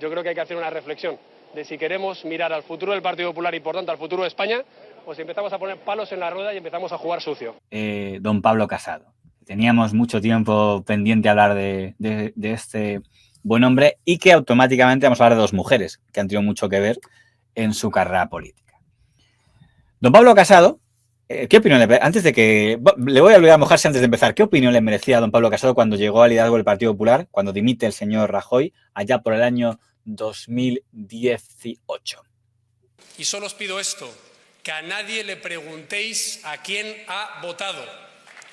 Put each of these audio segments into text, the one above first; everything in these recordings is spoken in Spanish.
yo creo que hay que hacer una reflexión de si queremos mirar al futuro del Partido Popular y por tanto al futuro de España, o si empezamos a poner palos en la rueda y empezamos a jugar sucio. Don Pablo Casado. Teníamos mucho tiempo pendiente a hablar de este buen hombre y que automáticamente vamos a hablar de dos mujeres que han tenido mucho que ver en su carrera política. Don Pablo Casado, ¿qué opinión le... Antes de que... Le voy a obligar a mojarse antes de empezar. ¿Qué opinión le merecía a don Pablo Casado cuando llegó al liderazgo del Partido Popular, cuando dimite el señor Rajoy, allá por el año 2018? Y solo os pido esto, que a nadie le preguntéis a quién ha votado.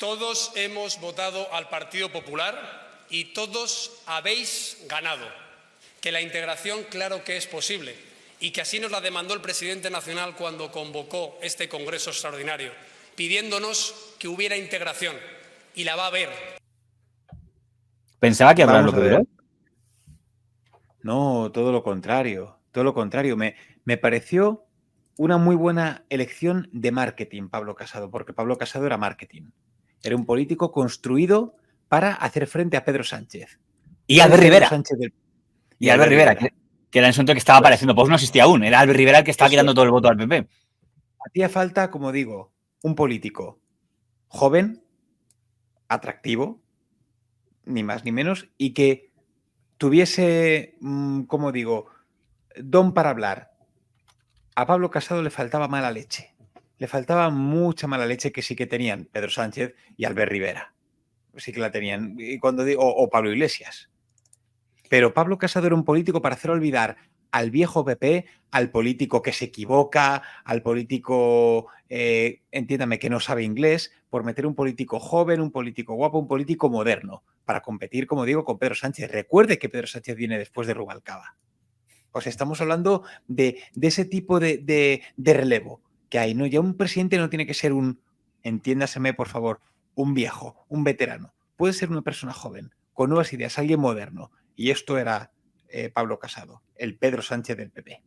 Todos hemos votado al Partido Popular y todos habéis ganado. Que la integración, claro que es posible, y que así nos la demandó el presidente nacional cuando convocó este Congreso extraordinario, pidiéndonos que hubiera integración, y la va a haber. ¿Pensaba que habrá lo que duró? No, todo lo contrario, todo lo contrario. Me pareció una muy buena elección de marketing, Pablo Casado, porque Pablo Casado era marketing. Era un político construido para hacer frente a Pedro Sánchez. Y Albert Rivera. Y Albert Rivera, que era el asunto que estaba apareciendo. Pues no existía aún. Era Albert Rivera el que estaba quitando todo el voto al PP. Hacía falta, como digo, un político joven, atractivo, ni más ni menos, y que tuviese, como digo, don para hablar. A Pablo Casado le faltaba mala leche. Le faltaba mucha mala leche que sí que tenían Pedro Sánchez y Albert Rivera. Sí que la tenían. Y cuando digo, o Pablo Iglesias. Pero Pablo Casado era un político para hacer olvidar al viejo PP, al político que se equivoca, al político, entiéndame, que no sabe inglés, por meter un político joven, un político guapo, un político moderno, para competir, como digo, con Pedro Sánchez. Recuerde que Pedro Sánchez viene después de Rubalcaba. Pues estamos hablando de ese tipo de relevo que hay, ¿no? Ya un presidente no tiene que ser entiéndaseme, por favor, un viejo, un veterano. Puede ser una persona joven, con nuevas ideas, alguien moderno. Y esto era Pablo Casado, el Pedro Sánchez del PP.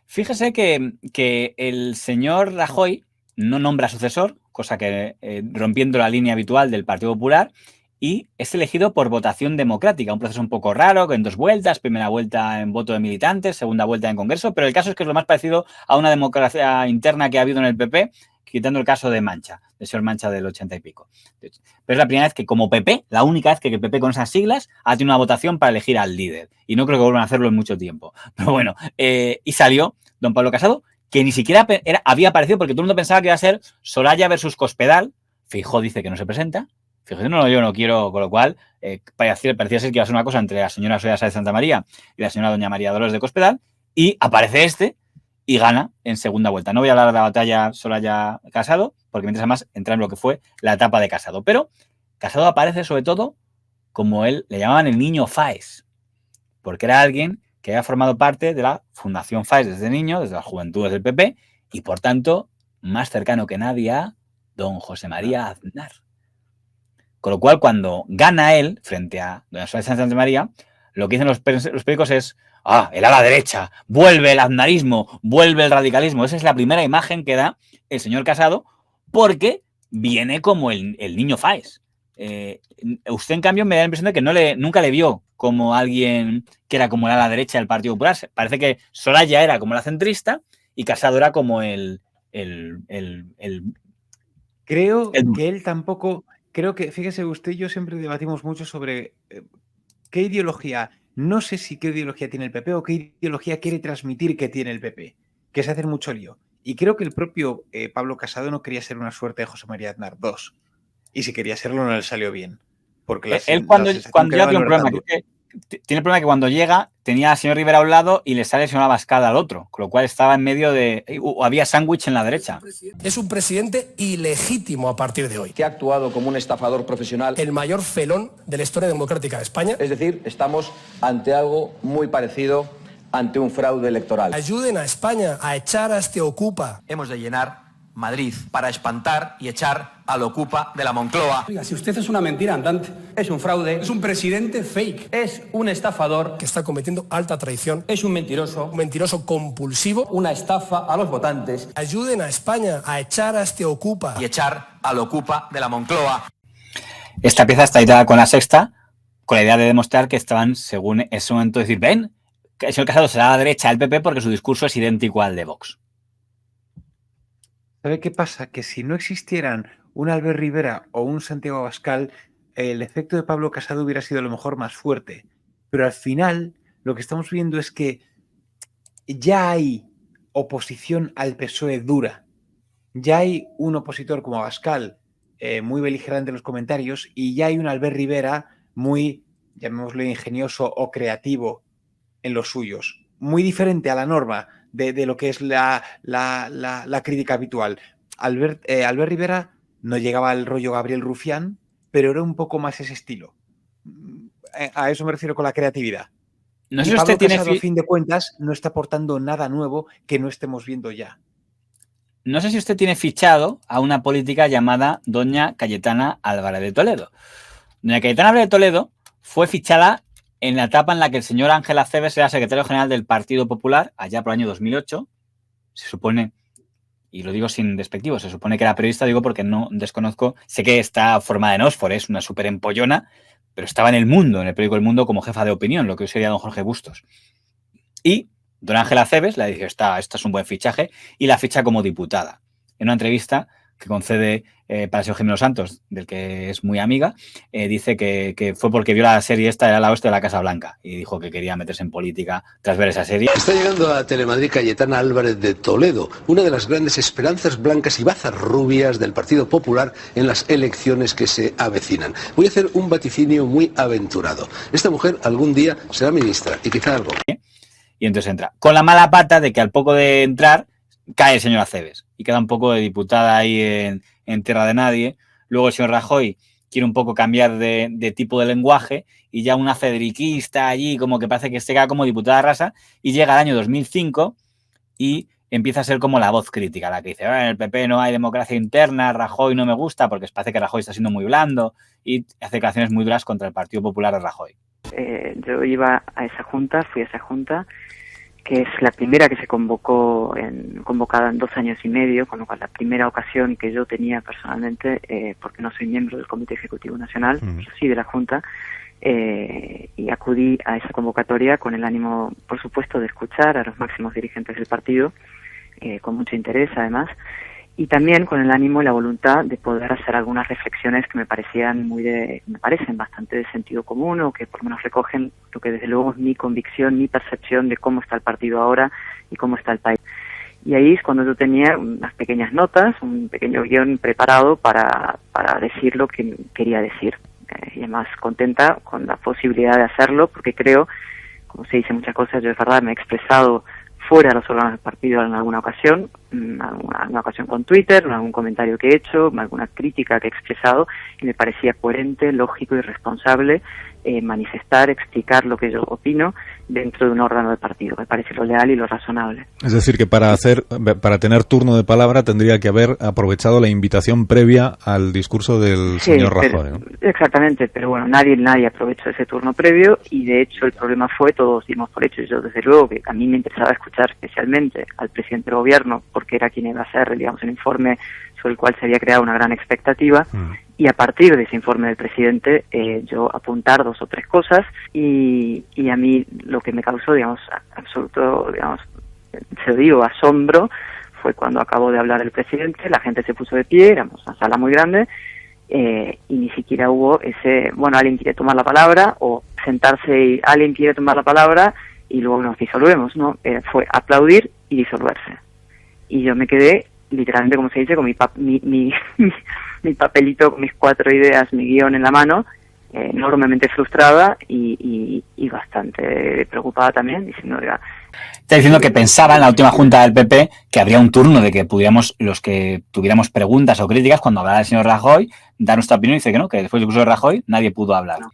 Fíjese que el señor Rajoy no nombra sucesor, cosa que rompiendo la línea habitual del Partido Popular, y es elegido por votación democrática, un proceso un poco raro, en 2 vueltas, primera vuelta en voto de militantes, segunda vuelta en Congreso, pero el caso es que es lo más parecido a una democracia interna que ha habido en el PP, quitando el caso de Mancha, del señor Mancha del 80 y pico. Pero es la primera vez que como PP, la única vez que el PP con esas siglas ha tenido una votación para elegir al líder. Y no creo que vuelvan a hacerlo en mucho tiempo. Pero bueno, y salió don Pablo Casado, que ni siquiera había aparecido porque todo el mundo pensaba que iba a ser Soraya versus Cospedal. Feijóo dice que no se presenta. Fíjate, no, yo no quiero, con lo cual parecía ser que iba a ser una cosa entre la señora Soraya Sáez de Santa María y la señora doña María Dolores de Cospedal, y aparece este y gana en segunda vuelta. No voy a hablar de la batalla Soraya-Casado, porque mientras más entra en lo que fue la etapa de Casado. Pero Casado aparece sobre todo como él, le llamaban el niño Faes, porque era alguien que había formado parte de la Fundación Faes desde niño, desde las juventudes del PP, y por tanto, más cercano que nadie a don José María Aznar. Con lo cual, cuando gana él, frente a doña Soraya Sáez de Santa María, lo que dicen los periódicos es el ala derecha, vuelve el aznarismo, vuelve el radicalismo. Esa es la primera imagen que da el señor Casado, porque viene como el niño Faes. Usted, en cambio, me da la impresión de que nunca le vio como alguien que era como el ala derecha del Partido Popular. Parece que Soraya era como la centrista y Casado era como Creo que él tampoco... Creo que, fíjese usted, yo siempre debatimos mucho sobre qué ideología, no sé si qué ideología tiene el PP o qué ideología quiere transmitir que tiene el PP, que es hacer mucho lío. Y creo que el propio Pablo Casado no quería ser una suerte de José María Aznar II. Y si quería serlo, no le salió bien. Porque él cuando ya tiene un problema, tiene el problema que cuando llega tenía al señor Rivera a un lado y le sale el señor Abascal al otro, con lo cual estaba en medio de... había sándwich en la derecha. Es un presidente ilegítimo a partir de hoy. Que ha actuado como un estafador profesional. El mayor felón de la historia democrática de España. Es decir, estamos ante algo muy parecido, ante un fraude electoral. Ayuden a España a echar a este Ocupa. Hemos de llenar Madrid para espantar y echar al Ocupa de la Moncloa. Oiga, si usted es una mentira andante, Es un fraude, es un presidente fake, es un estafador, Que está cometiendo alta traición. es un mentiroso, Un mentiroso compulsivo. una estafa a los votantes Ayuden a España a echar a este Ocupa. y echar al Ocupa de la Moncloa. Esta pieza está editada con La Sexta con la idea de demostrar que estaban, según ese momento, decir, ven, que el señor Casado será a la derecha del PP porque su discurso es idéntico al de Vox. ¿Sabe qué pasa? Que si no existieran un Albert Rivera o un Santiago Abascal, el efecto de Pablo Casado hubiera sido a lo mejor más fuerte. Pero al final lo que estamos viendo es que ya hay oposición al PSOE dura. Ya hay un opositor como Abascal muy beligerante en los comentarios y ya hay un Albert Rivera muy, llamémoslo, ingenioso o creativo en los suyos. Muy diferente a la norma de lo que es la crítica habitual. Albert Rivera no llegaba al rollo Gabriel Rufián, pero era un poco más ese estilo. A eso me refiero con la creatividad. No sé y si Pablo usted tiene... Casado, a fin de cuentas, no está aportando nada nuevo que no estemos viendo ya. No sé si usted tiene fichado a una política llamada doña Cayetana Álvarez de Toledo. Doña Cayetana Álvarez de Toledo fue fichada en la etapa en la que el señor Ángel Acebes era secretario general del Partido Popular, allá por el año 2008. Se supone, y lo digo sin despectivo, se supone que era periodista, digo porque no desconozco, sé que está formada en Oxford, es una súper empollona, pero estaba en El Mundo, en el periódico El Mundo, como jefa de opinión, lo que hoy sería don Jorge Bustos. Y don Ángel Acebes le dice, esto es un buen fichaje, y la ficha como diputada. En una entrevista que concede para el señor Jimeno Santos, del que es muy amiga, dice que fue porque vio la serie esta, era la hostia de la Casa Blanca, y dijo que quería meterse en política tras ver esa serie. Está llegando a Telemadrid Cayetana Álvarez de Toledo, una de las grandes esperanzas blancas y bazas rubias del Partido Popular en las elecciones que se avecinan. Voy a hacer un vaticinio muy aventurado. Esta mujer algún día será ministra, y quizá algo. Y entonces entra, con la mala pata de que al poco de entrar cae el señor Acebes y queda un poco de diputada ahí en tierra de nadie. Luego el señor Rajoy quiere un poco cambiar de tipo de lenguaje y ya una federiquista allí como que parece que se queda como diputada rasa y llega el año 2005 y empieza a ser como la voz crítica, la que dice, en el PP no hay democracia interna, Rajoy no me gusta porque parece que Rajoy está siendo muy blando y hace declaraciones muy duras contra el Partido Popular de Rajoy. Yo iba a esa junta, fui a esa junta, que es la primera que se convocada en 2 años y medio, con lo cual la primera ocasión que yo tenía personalmente, porque no soy miembro del Comité Ejecutivo Nacional, yo sí de la Junta, y acudí a esa convocatoria con el ánimo, por supuesto, de escuchar a los máximos dirigentes del partido, con mucho interés además, y también con el ánimo y la voluntad de poder hacer algunas reflexiones que me parecen bastante de sentido común o que por lo menos recogen lo que desde luego es mi convicción, mi percepción de cómo está el partido ahora y cómo está el país. Y ahí es cuando yo tenía unas pequeñas notas, un pequeño guión preparado para decir lo que quería decir. Y además contenta con la posibilidad de hacerlo porque creo, como se dice muchas cosas, yo de verdad me he expresado fuera de los órganos del partido en alguna ocasión con Twitter, en algún comentario que he hecho, alguna crítica que he expresado, y me parecía coherente, lógico y responsable manifestar, explicar lo que yo opino dentro de un órgano del partido. Me parece lo leal y lo razonable. Es decir, que para tener turno de palabra tendría que haber aprovechado la invitación previa al discurso del señor Rajoy, ¿no? Exactamente, pero bueno, nadie aprovechó ese turno previo y de hecho el problema fue, todos dimos por hecho, yo desde luego que a mí me interesaba escuchar especialmente al presidente del gobierno porque era quien iba a hacer, digamos, un informe sobre el cual se había creado una gran expectativa. Y a partir de ese informe del presidente, yo apuntar 2 o 3 cosas y a mí lo que me causó, digamos, absoluto, digamos, se lo digo, asombro, fue cuando acabó de hablar el presidente, la gente se puso de pie, éramos una sala muy grande, y ni siquiera hubo alguien quiere tomar la palabra, o sentarse y alguien quiere tomar la palabra y luego nos disolvemos, ¿no? Fue aplaudir y disolverse. Y yo me quedé, literalmente, como se dice, con mi papelito, con mis 4 ideas, mi guión en la mano, enormemente frustrada y bastante preocupada también, diciendo, oiga... Está diciendo que pensaba en la última junta del PP que habría un turno de que pudiéramos, los que tuviéramos preguntas o críticas, cuando hablara el señor Rajoy, dar nuestra opinión, y dice que no, que después del discurso de Rajoy nadie pudo hablar. No.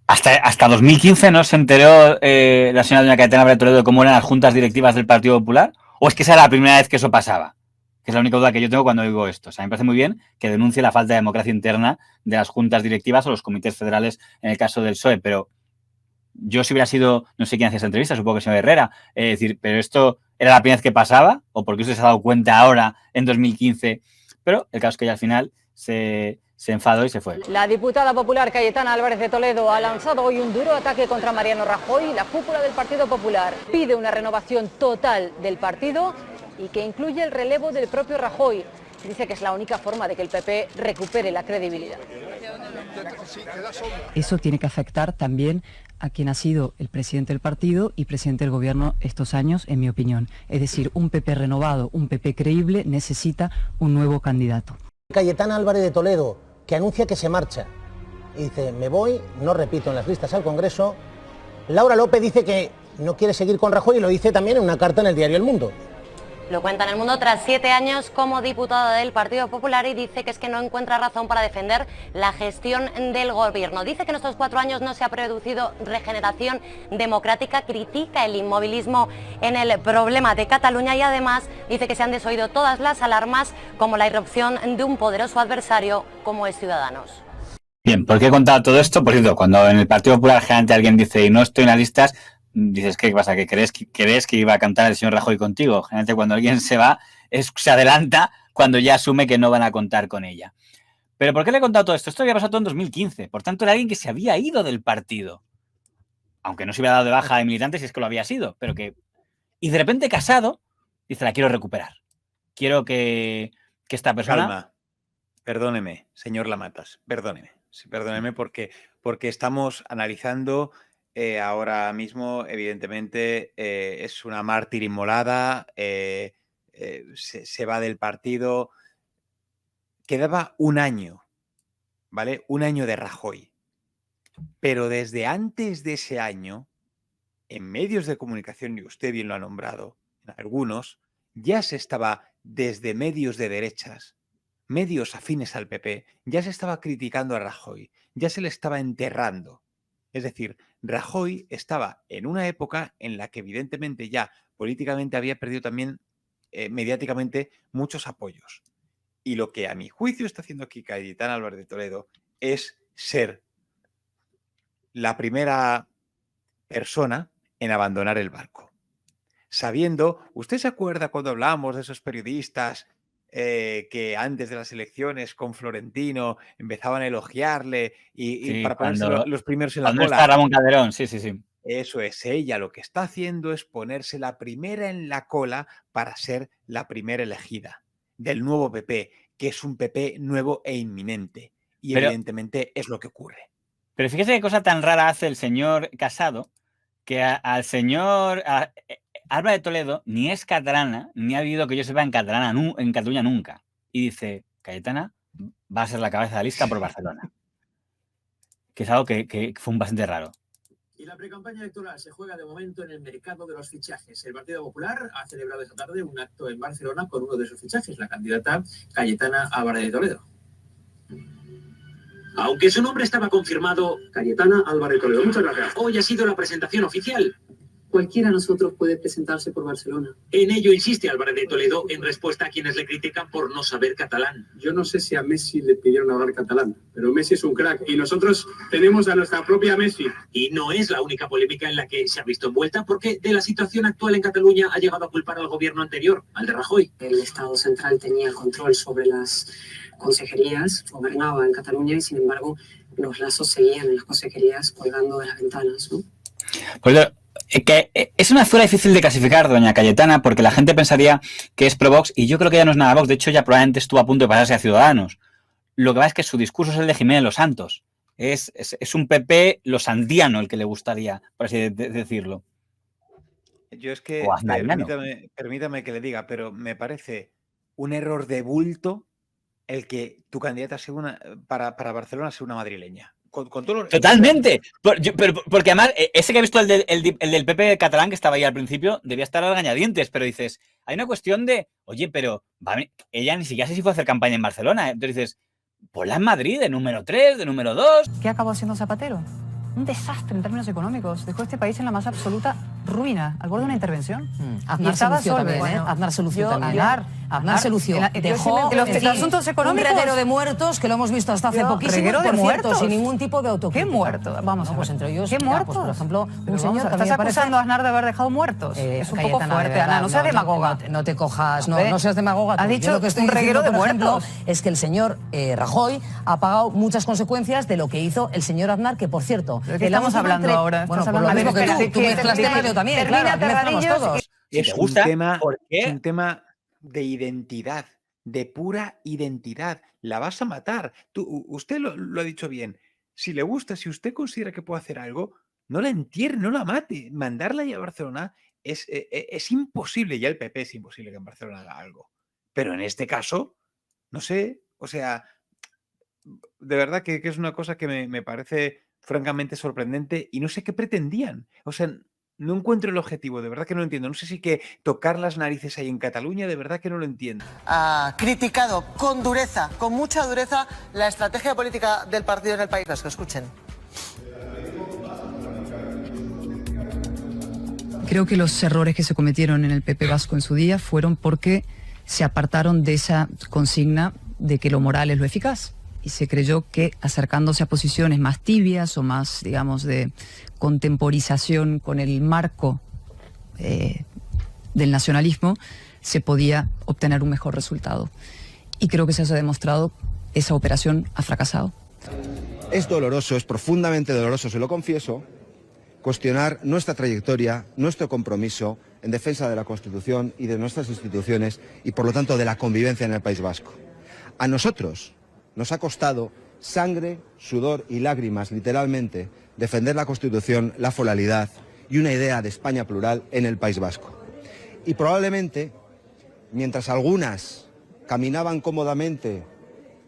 Hasta 2015 no se enteró la señora doña Cayetana Álvarez de Toledo de cómo eran las juntas directivas del Partido Popular, o es que esa era la primera vez que eso pasaba. Que es la única duda que yo tengo cuando digo esto. O sea, me parece muy bien que denuncie la falta de democracia interna de las juntas directivas o los comités federales en el caso del PSOE, pero yo si hubiera sido, no sé quién hacía esa entrevista, supongo que el señor Herrera, decir, pero esto era la primera vez que pasaba, o porque usted se ha dado cuenta ahora, en 2015, pero el caso es que ya al final se se enfadó y se fue. La diputada popular Cayetana Álvarez de Toledo ha lanzado hoy un duro ataque contra Mariano Rajoy. La cúpula del Partido Popular pide una renovación total del partido y que incluye el relevo del propio Rajoy. Dice que es la única forma de que el PP recupere la credibilidad. Eso tiene que afectar también a quien ha sido el presidente del partido y presidente del gobierno estos años, en mi opinión. Es decir, un PP renovado, un PP creíble, necesita un nuevo candidato. Cayetana Álvarez de Toledo, que anuncia que se marcha. Y dice, me voy, no repito en las listas al Congreso. Laura López dice que no quiere seguir con Rajoy y lo dice también en una carta en el diario El Mundo. Lo cuenta en El Mundo tras 7 años como diputada del Partido Popular y dice que es que no encuentra razón para defender la gestión del gobierno. Dice que en estos 4 años no se ha producido regeneración democrática, critica el inmovilismo en el problema de Cataluña y además dice que se han desoído todas las alarmas como la irrupción de un poderoso adversario como es Ciudadanos. Bien, ¿por qué he contado todo esto? Por cierto, cuando en el Partido Popular generalmente alguien dice y no estoy en las listas, dices, ¿qué pasa? ¿Que crees que iba a cantar el señor Rajoy contigo? Generalmente cuando alguien se va, se adelanta cuando ya asume que no van a contar con ella. ¿Pero por qué le he contado todo esto? Esto había pasado todo en 2015. Por tanto, era alguien que se había ido del partido. Aunque no se hubiera dado de baja de militante si es que lo había sido. Pero que... Y de repente Casado dice, la quiero recuperar. Quiero que esta persona... Calma. Perdóneme, señor Lamatas. Perdóneme. Sí, perdóneme porque estamos analizando... ahora mismo, evidentemente, es una mártir inmolada, se va del partido. Quedaba un año, ¿vale? Un año de Rajoy. Pero desde antes de ese año, en medios de comunicación, y usted bien lo ha nombrado, en algunos, ya se estaba, desde medios de derechas, medios afines al PP, ya se estaba criticando a Rajoy, ya se le estaba enterrando. Es decir, Rajoy estaba en una época en la que evidentemente ya políticamente había perdido también mediáticamente muchos apoyos. Y lo que a mi juicio está haciendo aquí Cayetana Álvarez de Toledo es ser la primera persona en abandonar el barco. Sabiendo, ¿usted se acuerda cuando hablábamos de esos periodistas que antes de las elecciones con Florentino empezaban a elogiarle y para ponerse los primeros en la cola? Cuando está Ramón Calderón, sí. Eso es, ella lo que está haciendo es ponerse la primera en la cola para ser la primera elegida del nuevo PP, que es un PP nuevo e inminente. Y evidentemente es lo que ocurre. Pero fíjese qué cosa tan rara hace el señor Casado, que al señor Álvarez de Toledo ni es catalana, ni ha vivido que yo sepa en Cataluña nunca. Y dice, Cayetana va a ser la cabeza de la lista por Barcelona. Que es algo que fue bastante raro. Y la precampaña electoral se juega de momento en el mercado de los fichajes. El Partido Popular ha celebrado esta tarde un acto en Barcelona con uno de sus fichajes, la candidata Cayetana Álvarez de Toledo. Aunque su nombre estaba confirmado, Cayetana Álvarez de Toledo. Muchas gracias. Hoy ha sido la presentación oficial. Cualquiera de nosotros puede presentarse por Barcelona. En ello insiste Álvarez de Toledo en respuesta a quienes le critican por no saber catalán. Yo no sé si a Messi le pidieron hablar catalán, pero Messi es un crack y nosotros tenemos a nuestra propia Messi. Y no es la única polémica en la que se ha visto envuelta, porque de la situación actual en Cataluña ha llegado a culpar al gobierno anterior, al de Rajoy. El Estado central tenía control sobre las consejerías, gobernaba en Cataluña y sin embargo los lazos seguían en las consejerías colgando de las ventanas, ¿no? Pues que es una figura difícil de clasificar, doña Cayetana, porque la gente pensaría que es pro Vox y yo creo que ya no es nada Vox. De hecho, ya probablemente estuvo a punto de pasarse a Ciudadanos. Lo que pasa es que su discurso es el de Jiménez Los Santos. Es un PP losandiano el que le gustaría, por así decirlo. Yo es que, permítame que le diga, pero me parece un error de bulto el que tu candidata sea para Barcelona sea una madrileña. Con todo Totalmente. Porque además, ese que ha visto el del PP catalán que estaba ahí al principio, debía estar a regañadientes, pero dices, hay una cuestión de, oye, pero ella ni siquiera sé si fue a hacer campaña en Barcelona. Entonces dices, ponla en Madrid, de número 3, de número 2. ¿Qué acabó siendo Zapatero? un desastre en términos económicos. Dejó este país en la más absoluta ruina, al borde de una intervención. Aznar se lució también, ¿eh? Aznar se lució también. Aznar se lució. Dejó los asuntos económicos, un reguero de muertos, que lo hemos visto hasta hace poquísimo, por cierto, sin ningún tipo de autocrítica. ¿Qué muerto? Vamos a ver. Pues entre ellos, ¿Qué muertos? Por ejemplo, un señor que ¿Estás acusando a Aznar de haber dejado muertos? Es un poco fuerte, Ana, no seas demagoga. No te cojas, no seas demagoga. Has dicho un reguero de muertos. Es que el señor Rajoy ha pagado muchas consecuencias de lo que hizo el señor Aznar, que por cierto... ¿De qué estamos hablando ahora? Bueno, por lo mismo que tú mezclas temas, yo también, claro, mezclamos todos. Es un tema de identidad, de pura identidad. La vas a matar. Usted lo ha dicho bien. Si le gusta, si usted considera que puede hacer algo, no la entierre, no la mate. Mandarla ya a Barcelona es imposible. Ya el PP es imposible que en Barcelona haga algo. Pero en este caso, no sé, o sea, de verdad que es una cosa que me parece francamente sorprendente y no sé qué pretendían. O sea, no encuentro el objetivo, de verdad que no lo entiendo. No sé si que tocar las narices ahí en Cataluña, de verdad que no lo entiendo. Ha criticado con dureza, con mucha dureza, la estrategia política del partido en el País Vasco. Escuchen. Creo que los errores que se cometieron en el PP vasco en su día fueron porque se apartaron de esa consigna de que lo moral es lo eficaz. Y se creyó que acercándose a posiciones más tibias o más, digamos, de contemporización con el marco del nacionalismo, se podía obtener un mejor resultado. Y creo que se ha demostrado, esa operación ha fracasado. Es doloroso, es profundamente doloroso, se lo confieso, cuestionar nuestra trayectoria, nuestro compromiso en defensa de la Constitución y de nuestras instituciones y, por lo tanto, de la convivencia en el País Vasco. A nosotros nos ha costado sangre, sudor y lágrimas, literalmente, defender la Constitución, la foralidad y una idea de España plural en el País Vasco. Y probablemente, mientras algunas caminaban cómodamente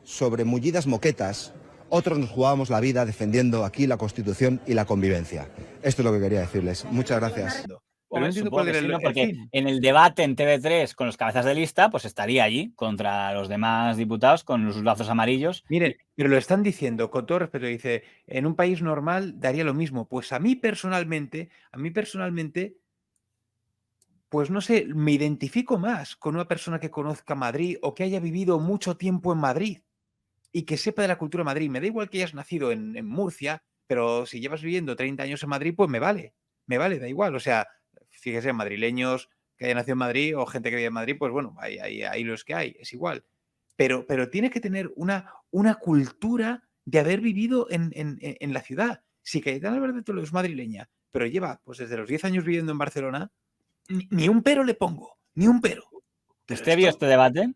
sobre mullidas moquetas, otros nos jugábamos la vida defendiendo aquí la Constitución y la convivencia. Esto es lo que quería decirles. Muchas gracias. Pero no entiendo cuál era porque en el debate en TV3 con los cabezas de lista, pues estaría allí contra los demás diputados con los lazos amarillos. Miren, pero lo están diciendo, con todo respeto, dice, en un país normal daría lo mismo. Pues a mí personalmente, pues no sé, me identifico más con una persona que conozca Madrid o que haya vivido mucho tiempo en Madrid y que sepa de la cultura de Madrid. Me da igual que hayas nacido en Murcia, pero si llevas viviendo 30 años en Madrid, pues me vale, da igual. O sea, fíjese, madrileños que hayan nacido en Madrid o gente que vive en Madrid, pues bueno, hay los que hay, es igual. Pero tiene que tener una cultura de haber vivido en la ciudad. Si Cayetana Álvarez de Toledo es madrileña, pero lleva pues desde los 10 años viviendo en Barcelona, ni un pero le pongo, ni un pero. ¿Usted vio este debate?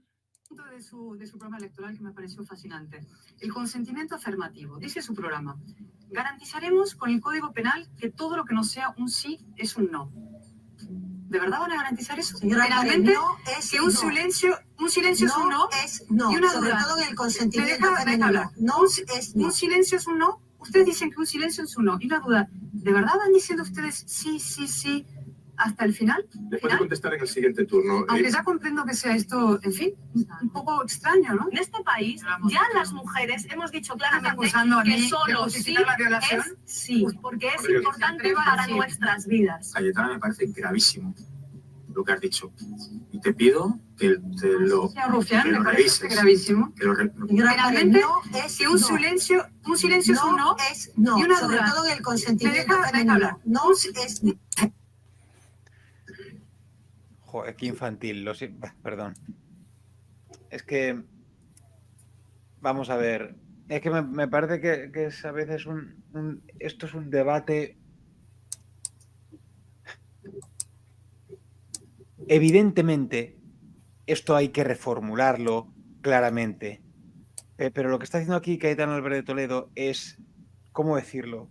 De su programa electoral que me pareció fascinante. El consentimiento afirmativo. Dice su programa: garantizaremos con el Código Penal que todo lo que no sea un sí es un no. ¿De verdad van a garantizar eso? Señora, penalmente, no es que un silencio es un no, no, y una sobre duda. todo en el consentimiento femenino. Un silencio es un no. Ustedes dicen que un silencio es un no. Y una duda. ¿De verdad van diciendo ustedes sí hasta el final? Le puede contestar en el siguiente turno. Aunque ya comprendo que sea esto, en fin, un poco extraño, ¿no? En este país, ya las mujeres hemos dicho claramente que solo sí es sí, porque es importante para nuestras vidas. Cayetana, me parece gravísimo lo que has dicho. Y te pido que lo revises. Gravísimo. Realmente, que un silencio es un no. No, y una sobre duda. todo en el consentimiento femenino. No es... Joder, qué infantil. Perdón. Es que... Vamos a ver. Es que me parece que es a veces esto es un debate... Evidentemente, esto hay que reformularlo claramente. Pero lo que está haciendo aquí Cayetana Álvarez de Toledo es... ¿Cómo decirlo?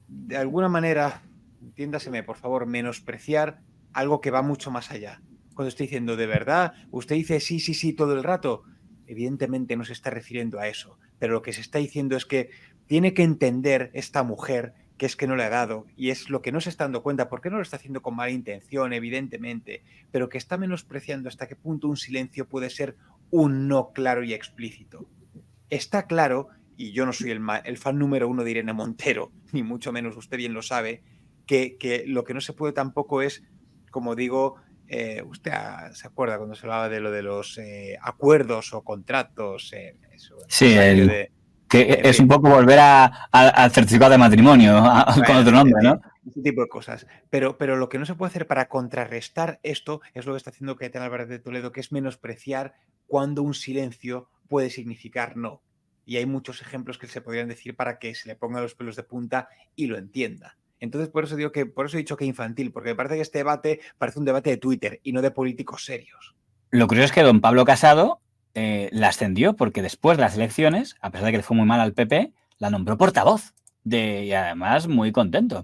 De alguna manera, entiéndaseme, por favor, menospreciar algo que va mucho más allá. Cuando estoy diciendo, de verdad, usted dice sí todo el rato, evidentemente no se está refiriendo a eso, pero lo que se está diciendo es que tiene que entender esta mujer que es que no le ha dado, y es lo que no se está dando cuenta, porque no lo está haciendo con mala intención, evidentemente, pero que está menospreciando hasta qué punto un silencio puede ser un no claro y explícito. Está claro, y yo no soy el fan número 1 de Irene Montero, ni mucho menos, usted bien lo sabe, que lo que no se puede tampoco es, como digo, usted se acuerda cuando se hablaba de lo de los acuerdos o contratos. Sí, es un poco volver al certificado de matrimonio, con otro nombre, ¿no? Ese tipo de cosas. Pero lo que no se puede hacer para contrarrestar esto es lo que está haciendo Cayetana Álvarez de Toledo, que es menospreciar cuando un silencio puede significar no. Y hay muchos ejemplos que se podrían decir para que se le pongan los pelos de punta y lo entienda. Entonces, por eso he dicho que infantil, porque me parece que este debate parece un debate de Twitter y no de políticos serios. Lo curioso es que don Pablo Casado la ascendió porque después de las elecciones, a pesar de que le fue muy mal al PP, la nombró portavoz y además muy contento.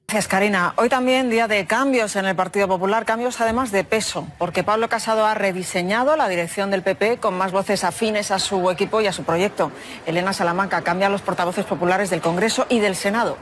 Gracias, Karina. Hoy también día de cambios en el Partido Popular, cambios además de peso, porque Pablo Casado ha rediseñado la dirección del PP con más voces afines a su equipo y a su proyecto. Elena Salamanca cambia a los portavoces populares del Congreso y del Senado.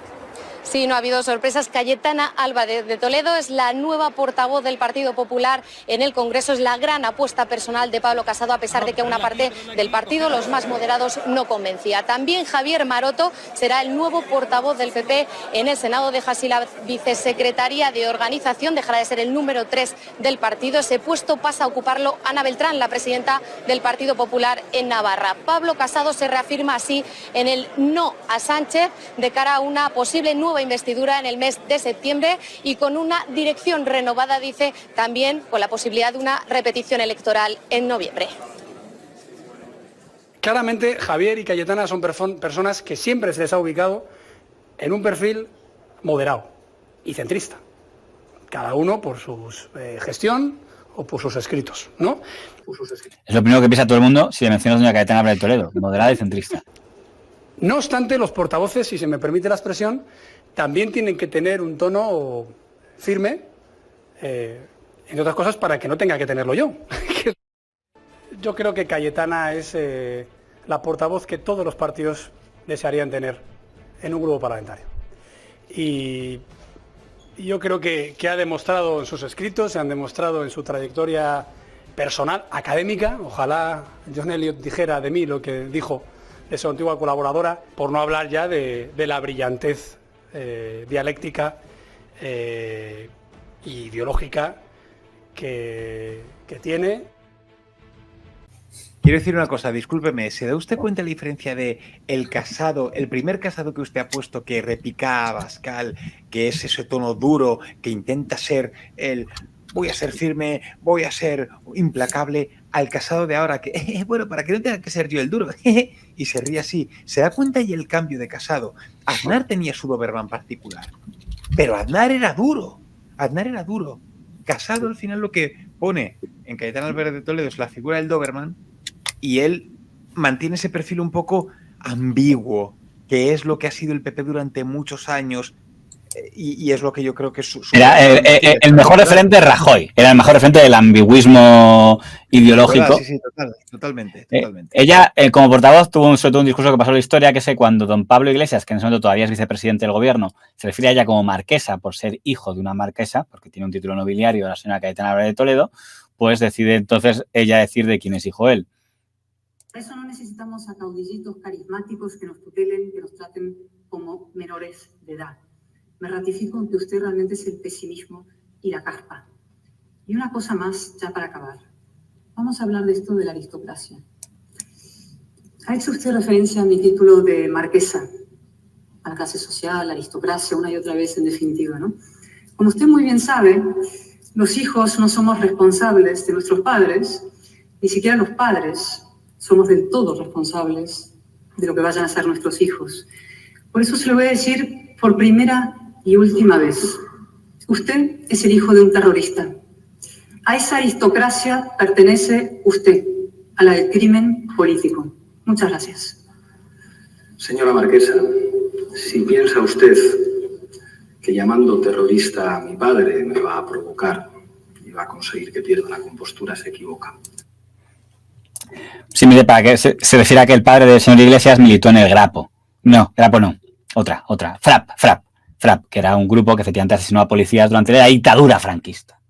Sí, no ha habido sorpresas. Cayetana Álvarez de Toledo es la nueva portavoz del Partido Popular en el Congreso. Es la gran apuesta personal de Pablo Casado, a pesar de que una parte del partido, los más moderados, no convencía. También Javier Maroto será el nuevo portavoz del PP en el Senado. Deja así la vicesecretaría de organización, dejará de ser el número 3 del partido. Ese puesto pasa a ocuparlo Ana Beltrán, la presidenta del Partido Popular en Navarra. Pablo Casado se reafirma así en el no a Sánchez de cara a una posible nueva investidura en el mes de septiembre y con una dirección renovada, dice, también con la posibilidad de una repetición electoral en noviembre. Claramente, Javier y Cayetana son personas que siempre se les ha ubicado en un perfil moderado y centrista, cada uno por su gestión o por sus escritos, ¿no? Es lo primero que piensa todo el mundo si le mencionas a doña Cayetana Álvarez de Toledo, moderada y centrista. No obstante, los portavoces, si se me permite la expresión, también tienen que tener un tono firme, entre otras cosas, para que no tenga que tenerlo yo. Yo creo que Cayetana es la portavoz que todos los partidos desearían tener en un grupo parlamentario. Y yo creo que ha demostrado en sus escritos, se han demostrado en su trayectoria personal, académica. Ojalá John Eliot dijera de mí lo que dijo de su antigua colaboradora, por no hablar ya de la brillantez dialéctica e ideológica que tiene. Quiero decir una cosa, discúlpeme, ¿se da usted cuenta de la diferencia de el Casado, el primer Casado que usted ha puesto que repica a Abascal, que es ese tono duro, que intenta ser el voy a ser firme, voy a ser implacable, al Casado de ahora que, bueno, para que no tenga que ser yo el duro, y se ríe así? ¿Se da cuenta y el cambio de Casado? Aznar tenía su Doberman particular, pero Aznar era duro, Casado al final lo que pone en Cayetana Álvarez de Toledo es la figura del Doberman, y él mantiene ese perfil un poco ambiguo, que es lo que ha sido el PP durante muchos años, y es lo que yo creo que es era el mejor referente de Rajoy, era el mejor referente del ambigüismo ideológico. Sí, totalmente. Ella, como portavoz, tuvo sobre todo un discurso que pasó en la historia, que es cuando don Pablo Iglesias, que en ese momento todavía es vicepresidente del gobierno, se refiere a ella como marquesa por ser hijo de una marquesa, porque tiene un título nobiliario, la señora Cayetana Álvarez de Toledo, pues decide entonces ella decir de quién es hijo él. Por eso no necesitamos a caudillitos carismáticos que nos tutelen, que nos traten como menores de edad. Me ratifico en que usted realmente es el pesimismo y la caspa. Y una cosa más, ya para acabar. Vamos a hablar de esto de la aristocracia. Ha hecho usted referencia a mi título de marquesa, a la clase social, la aristocracia, una y otra vez en definitiva, ¿no? Como usted muy bien sabe, los hijos no somos responsables de nuestros padres, ni siquiera los padres somos del todo responsables de lo que vayan a ser nuestros hijos. Por eso se lo voy a decir por primera y última vez. Usted es el hijo de un terrorista. A esa aristocracia pertenece usted, a la del crimen político. Muchas gracias. Señora Marquesa, si piensa usted que llamando terrorista a mi padre me va a provocar y va a conseguir que pierda la compostura, se equivoca. Sí, mire, para que se refiere a que el padre del señor Iglesias militó en el Grapo. No, Grapo no. Otra. FRAP, que era un grupo que efectivamente asesinó a policías durante la dictadura franquista.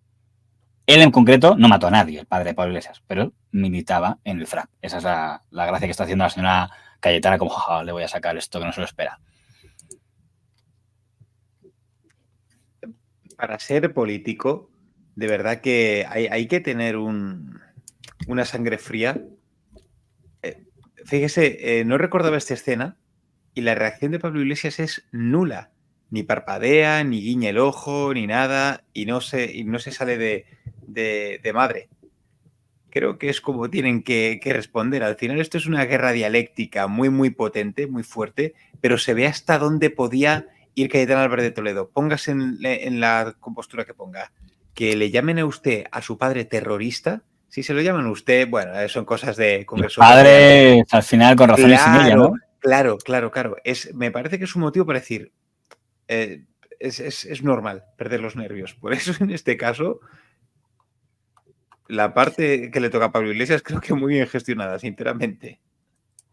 Él en concreto no mató a nadie, el padre de Pablo Iglesias, pero militaba en el FRAP. Esa es la gracia que está haciendo la señora Cayetana como, jaja, le voy a sacar esto que no se lo espera. Para ser político, de verdad que hay que tener una sangre fría. Fíjese, no recordaba esta escena y la reacción de Pablo Iglesias es nula. Ni parpadea, ni guiña el ojo, ni nada, y no se sale de madre. Creo que es como tienen que responder. Al final esto es una guerra dialéctica muy, muy potente, muy fuerte, pero se ve hasta dónde podía ir Cayetana Álvarez de Toledo. Póngase en la compostura que ponga. Que le llamen a usted a su padre terrorista, si se lo llaman a usted, bueno, son cosas de Congreso. Padre, al final, con razón sin ella, ¿no? Claro. Me parece que es un motivo para decir, es normal perder los nervios. Por eso, en este caso, la parte que le toca a Pablo Iglesias creo que muy bien gestionada, sinceramente.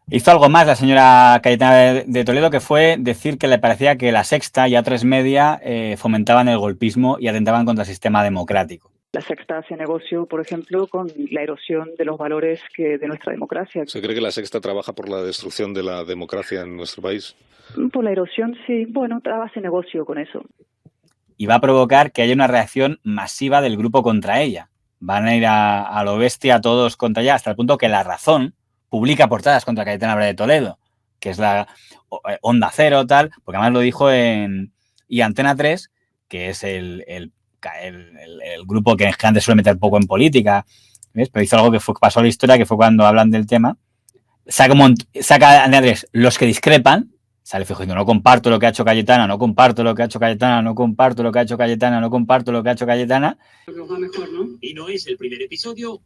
Hizo algo más la señora Cayetana de Toledo, que fue decir que le parecía que La Sexta y A3 Media fomentaban el golpismo y atentaban contra el sistema democrático. La Sexta hace negocio, por ejemplo, con la erosión de los valores de nuestra democracia. ¿Se cree que La Sexta trabaja por la destrucción de la democracia en nuestro país? Por la erosión, sí. Bueno, hace negocio con eso. Y va a provocar que haya una reacción masiva del grupo contra ella. Van a ir a lo bestia todos contra ella, hasta el punto que La Razón publica portadas contra Cayetana Álvarez de Toledo, que es la Onda Cero, tal, porque además lo dijo y Antena 3, que es el grupo que antes suele meter poco en política, ¿ves? Pero hizo algo que pasó a la historia, que fue cuando hablan del tema, saca Antena 3 los que discrepan, sale fijo diciendo, no comparto lo que ha hecho Cayetana, no comparto lo que ha hecho Cayetana, no comparto lo que ha hecho Cayetana, no comparto lo que ha hecho Cayetana. Nos va mejor, ¿no? Y no es el primer episodio.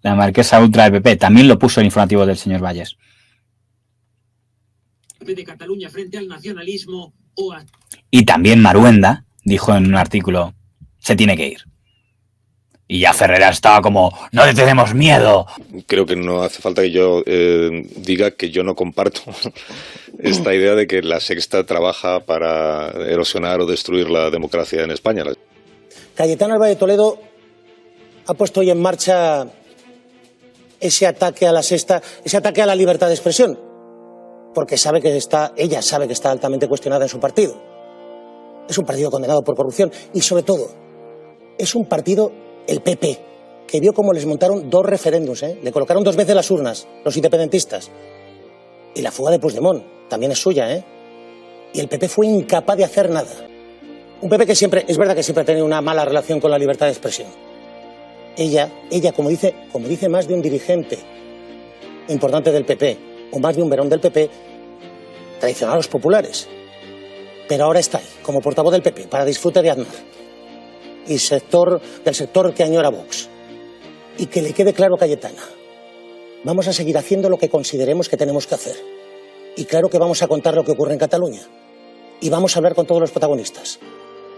La marquesa ultra del PP también lo puso el informativo del señor Valles. De Cataluña frente al nacionalismo Y también Maruenda dijo en un artículo, se tiene que ir. Y ya Ferreras estaba como, no le tenemos miedo. Creo que no hace falta que yo diga que yo no comparto esta idea de que La Sexta trabaja para erosionar o destruir la democracia en España. Cayetana Álvarez de Toledo ha puesto hoy en marcha ese ataque a La Sexta, ese ataque a la libertad de expresión, porque ella sabe que está altamente cuestionada en su partido. Es un partido condenado por corrupción y, sobre todo, es un partido, el PP, que vio cómo les montaron 2 referéndums, le colocaron 2 veces las urnas, los independentistas. Y la fuga de Puigdemont también es suya, y el PP fue incapaz de hacer nada. Un PP que es verdad que siempre ha tenido una mala relación con la libertad de expresión. Ella, como dice más de un dirigente importante del PP, o más de un verón del PP, traicionó a los populares. Pero ahora está ahí, como portavoz del PP, para disfrute de Aznar. Y del sector que añora Vox. Y que le quede claro, Cayetana, vamos a seguir haciendo lo que consideremos que tenemos que hacer. Y claro que vamos a contar lo que ocurre en Cataluña. Y vamos a hablar con todos los protagonistas.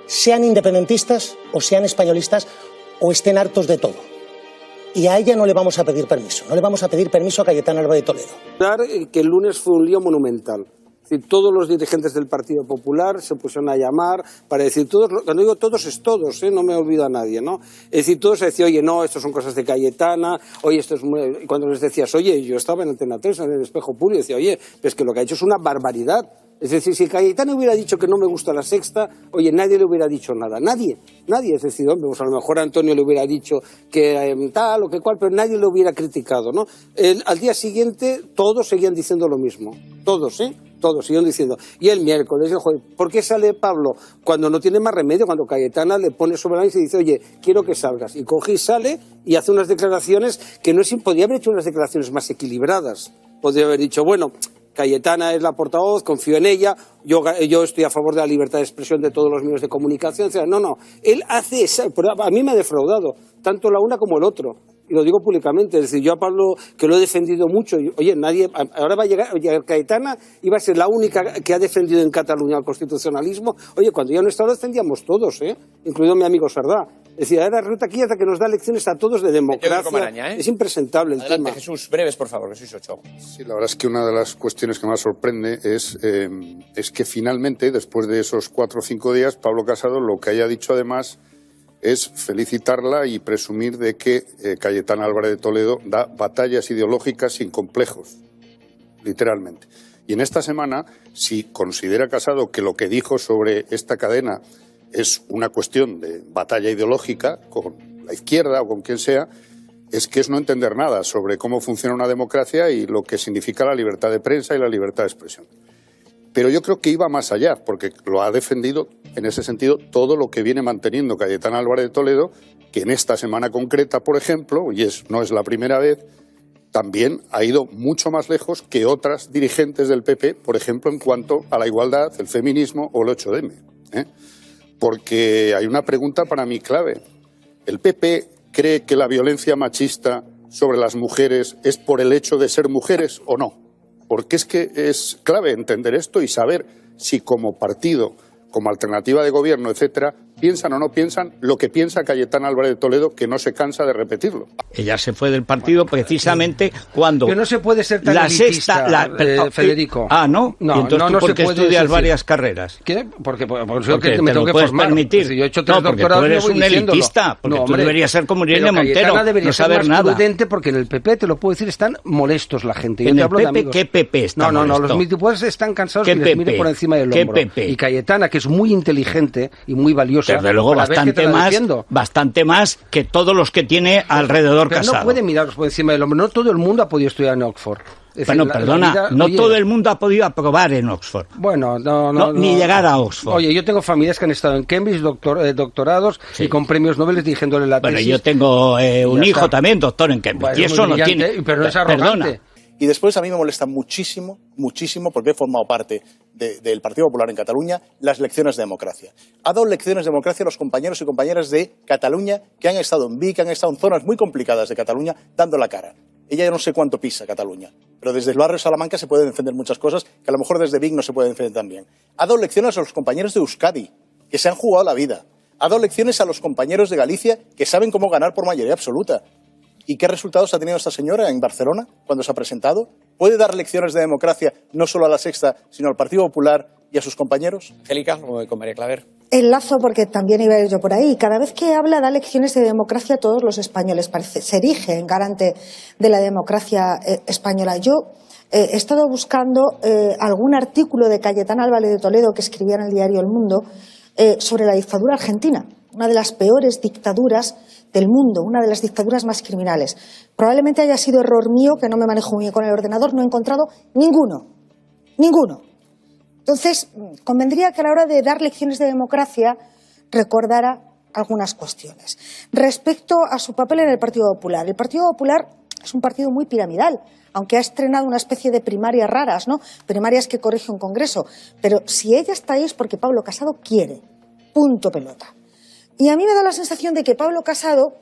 Sean independentistas o sean españolistas o estén hartos de todo. Y a ella no le vamos a pedir permiso. No le vamos a pedir permiso a Cayetana Álvarez de Toledo. Que el lunes fue un lío monumental. Es decir, todos los dirigentes del Partido Popular se pusieron a llamar para decir, cuando digo todos es todos, no me olvido a nadie, ¿no? Es decir, todos decían, oye, no, esto son cosas de Cayetana, oye, esto es muy... Y cuando les decías, oye, yo estaba en Antena 3, en el Espejo Público, y decía, oye, pues que lo que ha hecho es una barbaridad. Es decir, si Cayetana hubiera dicho que no me gusta La Sexta, oye, nadie le hubiera dicho nada, nadie. Es decir, hombre, pues a lo mejor Antonio le hubiera dicho que tal o que cual, pero nadie lo hubiera criticado, ¿no? Al día siguiente todos seguían diciendo lo mismo, todos siguen diciendo. Y el miércoles, joder, ¿por qué sale Pablo? Cuando no tiene más remedio, cuando Cayetana le pone sobre la mesa y dice, oye, quiero que salgas. Y coge y sale y hace unas declaraciones que podía haber hecho unas declaraciones más equilibradas. Podría haber dicho, bueno, Cayetana es la portavoz, confío en ella, yo estoy a favor de la libertad de expresión de todos los medios de comunicación. O sea, no, él hace a mí me ha defraudado, tanto la una como el otro. Y lo digo públicamente, es decir, yo a Pablo, que lo he defendido mucho, oye, ahora va a llegar Cayetana, iba a ser la única que ha defendido en Cataluña el constitucionalismo. Oye, cuando ya no estaba lo defendíamos todos, incluido mi amigo Sardá. Es decir, ahora Ruta aquí hasta que nos da lecciones a todos de democracia. Es impresentable el tema. Jesús, breves, por favor, que sois 8. Sí, la verdad es que una de las cuestiones que más sorprende es que finalmente, después de esos 4 o 5 días, Pablo Casado lo que haya dicho además es felicitarla y presumir de que Cayetana Álvarez de Toledo da batallas ideológicas sin complejos. literalmente. Y en esta semana, si considera Casado que lo que dijo sobre esta cadena es una cuestión de batalla ideológica con la izquierda o con quien sea, es que es no entender nada sobre cómo funciona una democracia y lo que significa la libertad de prensa y la libertad de expresión. Pero yo creo que iba más allá, porque lo ha defendido en ese sentido todo lo que viene manteniendo Cayetana Álvarez de Toledo, que en esta semana concreta, por ejemplo, y no es la primera vez, también ha ido mucho más lejos que otras dirigentes del PP, por ejemplo, en cuanto a la igualdad, el feminismo o el 8M. Porque hay una pregunta para mí clave. ¿El PP cree que la violencia machista sobre las mujeres es por el hecho de ser mujeres o no? Porque es que es clave entender esto y saber si como partido, como alternativa de gobierno, etcétera, piensan o no piensan lo que piensa Cayetana Álvarez de Toledo, que no se cansa de repetirlo. Ella se fue del partido precisamente cuando... Pero no se puede ser tan elitista, Federico. ¿No? No, ¿Y entonces no ¿por se qué puede estudias decir. varias carreras? ¿Qué? Porque Porque me te tengo lo que puedes formar. permitir. Si yo he hecho 3 No, porque doctorados, tú eres no voy un diciéndolo. elitista, porque tú deberías ser como Irene Montero, Cayetana debería no ser saber más nada. prudente porque en el PP, te lo puedo decir, están molestos la gente. Yo ¿En te el hablo de PP? amigos. ¿Qué PP está No, molesto? los militares están cansados ¿Qué que les mire PP? por encima del ¿Qué hombro. PP? Y Cayetana, que es muy inteligente y muy valiosa. Desde luego por la vez que te bastante más que todos los que tiene alrededor Pero Casado. no puede miraros por encima del hombro. No todo el mundo ha podido estudiar en Oxford. Es Bueno, decir, perdona, vida, no oye, todo el mundo ha podido aprobar en Oxford. Bueno, ni llegar a Oxford. Oye, yo tengo familias que han estado en Cambridge, doctorados y con premios Nobel dirigiéndole la tesis. Bueno, yo tengo un hijo también, doctor en Cambridge, Bueno, y eso muy no brillante, tiene... pero no es arrogante. Perdona. Y después a mí me molesta muchísimo, porque he formado parte del Partido Popular en Cataluña, las lecciones de democracia. Ha dado lecciones de democracia a los compañeros y compañeras de Cataluña que han estado en Vic, que han estado en zonas muy complicadas de Cataluña, dando la cara. Ella ya no sé cuánto pisa Cataluña, pero desde el barrio Salamanca se pueden defender muchas cosas que a lo mejor desde Vic no se pueden defender tan bien. Ha dado lecciones a los compañeros de Euskadi, que se han jugado la vida. Ha dado lecciones a los compañeros de Galicia, que saben cómo ganar por mayoría absoluta. ¿Y qué resultados ha tenido esta señora en Barcelona cuando se ha presentado? ¿Puede dar lecciones de democracia no solo a la Sexta, sino al Partido Popular y a sus compañeros? Angélica, voy con María Claver. Enlazo, porque también iba a ir yo por ahí. Cada vez que habla da lecciones de democracia a todos los españoles. Se erige en garante de la democracia española. Yo he estado buscando algún artículo de Cayetana Álvarez de Toledo que escribía en el diario El Mundo sobre la dictadura argentina, una de las peores dictaduras del mundo, una de las dictaduras más criminales. Probablemente haya sido error mío, que no me manejo muy bien con el ordenador, no he encontrado ninguno. Entonces, convendría que a la hora de dar lecciones de democracia recordara algunas cuestiones. Respecto a su papel en el Partido Popular. El Partido Popular es un partido muy piramidal, aunque ha estrenado una especie de primarias raras, ¿no? Primarias que corrige un congreso. Pero si ella está ahí es porque Pablo Casado quiere. Punto pelota. Y a mí me da la sensación de que Pablo Casado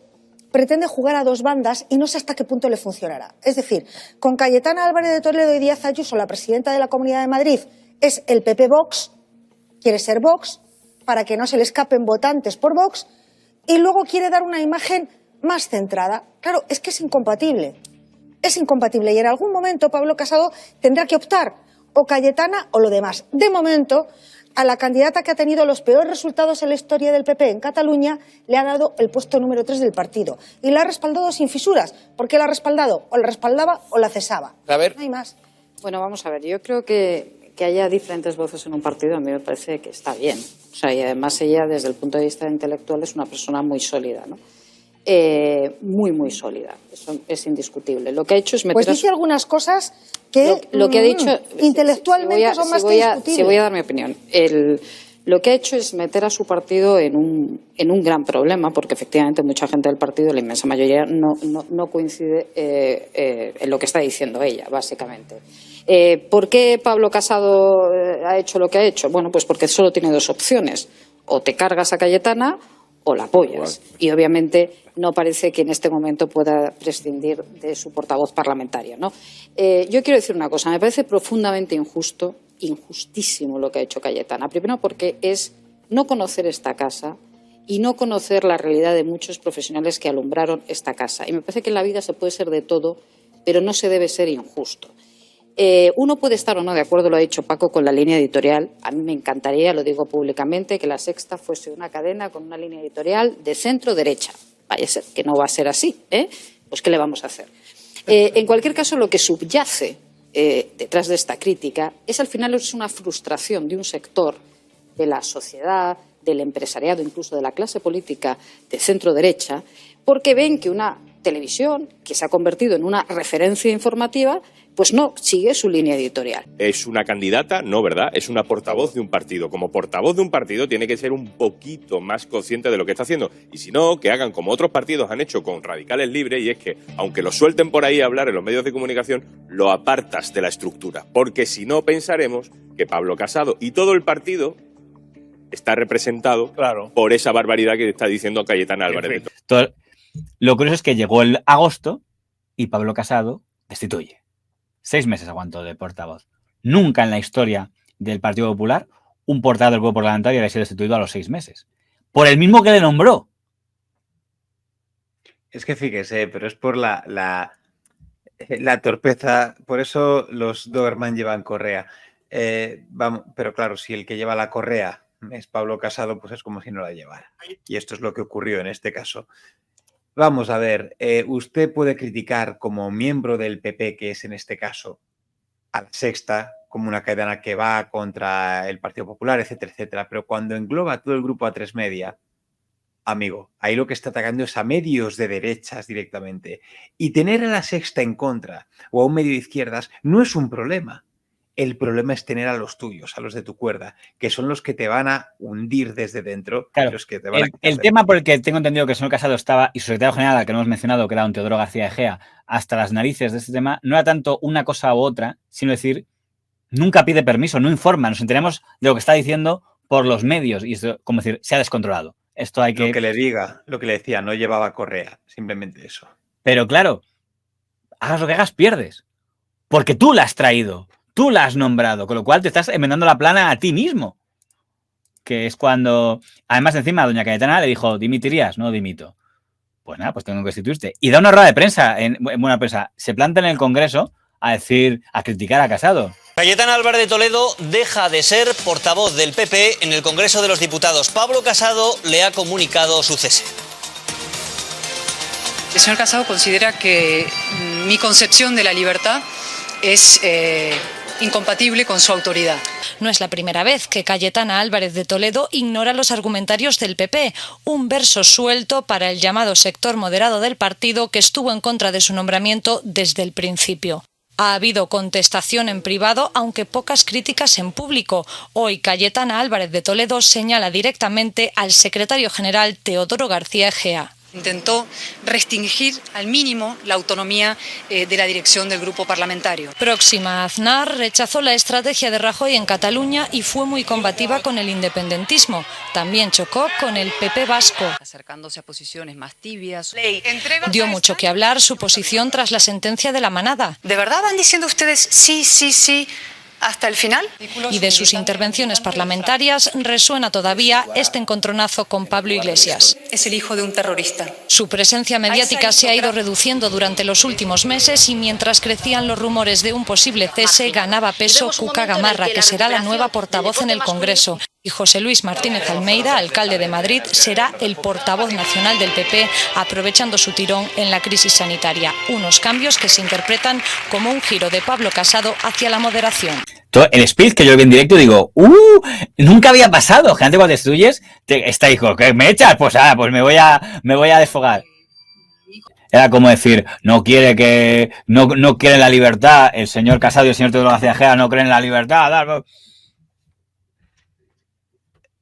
pretende jugar a dos bandas y no sé hasta qué punto le funcionará. Es decir, con Cayetana Álvarez de Toledo y Díaz Ayuso, la presidenta de la Comunidad de Madrid, es el PP Vox, quiere ser Vox, para que no se le escapen votantes por Vox, y luego quiere dar una imagen más centrada. Claro, es que es incompatible. Es incompatible y en algún momento Pablo Casado tendrá que optar o Cayetana o lo demás. De momento, a la candidata que ha tenido los peores resultados en la historia del PP en Cataluña le ha dado el puesto número 3 del partido. Y la ha respaldado sin fisuras. ¿Por qué la ha respaldado? O la respaldaba o la cesaba. A ver. No hay más. Bueno, vamos a ver. Yo creo que haya diferentes voces en un partido a mí me parece que está bien. O sea, y además ella, desde el punto de vista intelectual, es una persona muy sólida, ¿no? Muy sólida. Eso es indiscutible. Lo que ha hecho es meter... Pues dice algunas cosas que, lo que ha dicho intelectualmente son más que discutibles. Si voy a dar mi opinión. Lo que ha hecho es meter a su partido en un gran problema, porque efectivamente mucha gente del partido, la inmensa mayoría, no coincide en lo que está diciendo ella, básicamente. ¿Por qué Pablo Casado ha hecho lo que ha hecho? Bueno, pues porque solo tiene dos opciones. O te cargas a Cayetana o la apoyas. Y obviamente no parece que en este momento pueda prescindir de su portavoz parlamentaria, ¿no? Yo quiero decir una cosa, me parece profundamente injustísimo lo que ha hecho Cayetana. Primero porque es no conocer esta casa y no conocer la realidad de muchos profesionales que alumbraron esta casa. Y me parece que en la vida se puede ser de todo, pero no se debe ser injusto. Uno puede estar o no de acuerdo, lo ha dicho Paco, con la línea editorial. A mí me encantaría, lo digo públicamente, que La Sexta fuese una cadena con una línea editorial de centro-derecha. Vaya a ser que no va a ser así, ¿eh? Pues ¿qué le vamos a hacer? En cualquier caso, lo que subyace detrás de esta crítica es al final es una frustración de un sector de la sociedad, del empresariado, incluso de la clase política de centro-derecha, porque ven que una televisión que se ha convertido en una referencia informativa pues no sigue su línea editorial. Es una candidata, no, ¿verdad? Es una portavoz de un partido. Como portavoz de un partido tiene que ser un poquito más consciente de lo que está haciendo. Y si no, que hagan como otros partidos han hecho con Radicales Libres, y es que, aunque lo suelten por ahí a hablar en los medios de comunicación, lo apartas de la estructura. Porque si no, pensaremos que Pablo Casado y todo el partido está representado por esa barbaridad que está diciendo Cayetana Álvarez. Lo curioso es que llegó el agosto y Pablo Casado destituye. 6 meses aguantó de portavoz. Nunca en la historia del Partido Popular un portavoz del grupo parlamentario había sido destituido a los 6 meses. Por el mismo que le nombró. Es que fíjese, pero es por la torpeza. Por eso los Doberman llevan correa. Vamos, pero claro, si el que lleva la correa es Pablo Casado, pues es como si no la llevara. Y esto es lo que ocurrió en este caso. Vamos a ver, usted puede criticar como miembro del PP, que es en este caso a La Sexta, como una cadena que va contra el Partido Popular, etcétera, etcétera, pero cuando engloba todo el grupo A3 Media, amigo, ahí lo que está atacando es a medios de derechas directamente. Y tener a La Sexta en contra o a un medio de izquierdas no es un problema. El problema es tener a los tuyos, a los de tu cuerda, que son los que te van a hundir desde dentro. Claro, los que te van el tema por el que tengo entendido que el señor Casado estaba, y su secretario general, al que no hemos mencionado, que era don Teodoro García Egea, hasta las narices de este tema, no era tanto una cosa u otra, sino decir, nunca pide permiso, no informa, nos enteramos de lo que está diciendo por los medios, y esto, como decir, se ha descontrolado. Esto hay que... Lo que le diga, lo que le decía, no llevaba correa, simplemente eso. Pero claro, hagas lo que hagas, pierdes, porque tú la has traído. Tú la has nombrado, con lo cual te estás enmendando la plana a ti mismo. Que es cuando, además encima, doña Cayetana le dijo, dimitirías, no dimito. Pues nada, pues tengo que destituirte. Y da una rueda de prensa, en buena prensa, se planta en el Congreso a decir, a criticar a Casado. Cayetana Álvarez de Toledo deja de ser portavoz del PP en el Congreso de los Diputados. Pablo Casado le ha comunicado su cese. El señor Casado considera que mi concepción de la libertad es incompatible con su autoridad. No es la primera vez que Cayetana Álvarez de Toledo ignora los argumentarios del PP, un verso suelto para el llamado sector moderado del partido que estuvo en contra de su nombramiento desde el principio. Ha habido contestación en privado, aunque pocas críticas en público. Hoy Cayetana Álvarez de Toledo señala directamente al secretario general Teodoro García Egea. Intentó restringir al mínimo la autonomía de la dirección del grupo parlamentario. Próxima a Aznar, rechazó la estrategia de Rajoy en Cataluña y fue muy combativa con el independentismo. También chocó con el PP vasco. Acercándose a posiciones más tibias. Dio mucho que hablar su posición tras la sentencia de la manada. ¿De verdad van diciendo ustedes sí, sí, sí hasta el final? Y de sus intervenciones parlamentarias resuena todavía este encontronazo con Pablo Iglesias. Es el hijo de un terrorista. Su presencia mediática se ha ido reduciendo durante los últimos meses y mientras crecían los rumores de un posible cese, ganaba peso Cuca Gamarra, que será la nueva portavoz en el Congreso. Y José Luis Martínez Almeida, alcalde de Madrid, será el portavoz nacional del PP, aprovechando su tirón en la crisis sanitaria. Unos cambios que se interpretan como un giro de Pablo Casado hacia la moderación. El speech que yo vi en directo digo, nunca había pasado. Gente, cuando destruyes, está hijo, ¿qué me echas? Pues me voy a desfogar. Era como decir, no quiere la libertad, el señor Casado y el señor Teodoro García Egea no creen en la libertad.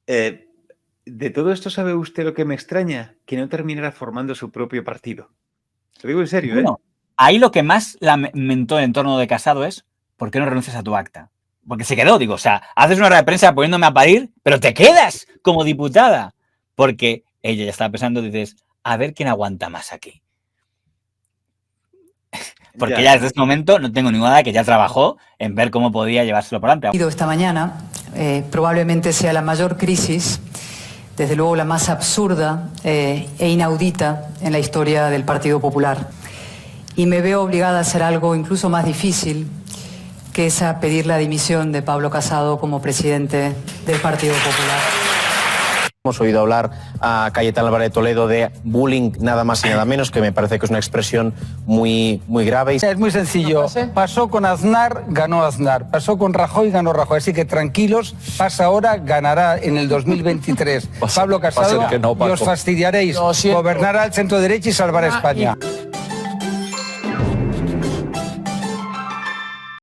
De todo esto, ¿sabe usted lo que me extraña? Que no terminara formando su propio partido. Lo digo en serio, Bueno, ahí lo que más lamentó el entorno de Casado es, ¿por qué no renuncias a tu acta? Porque se quedó, digo, o sea, haces una rueda de prensa poniéndome a parir, pero te quedas como diputada. Porque ella ya estaba pensando, dices, a ver quién aguanta más aquí. Porque ya desde este momento no tengo ninguna duda de que ya trabajó en ver cómo podía llevárselo por delante. Esta mañana probablemente sea la mayor crisis, desde luego la más absurda e inaudita en la historia del Partido Popular. Y me veo obligada a hacer algo incluso más difícil, que es a pedir la dimisión de Pablo Casado como presidente del Partido Popular. Hemos oído hablar a Cayetano Álvarez de Toledo de bullying, nada más y nada menos, que me parece que es una expresión muy grave. Es muy sencillo. Pasó con Aznar, ganó Aznar. Pasó con Rajoy, ganó Rajoy. Así que tranquilos, pasa ahora, ganará en el 2023 Pablo Casado y os fastidiaréis. Gobernará el centro derecha y salvará España.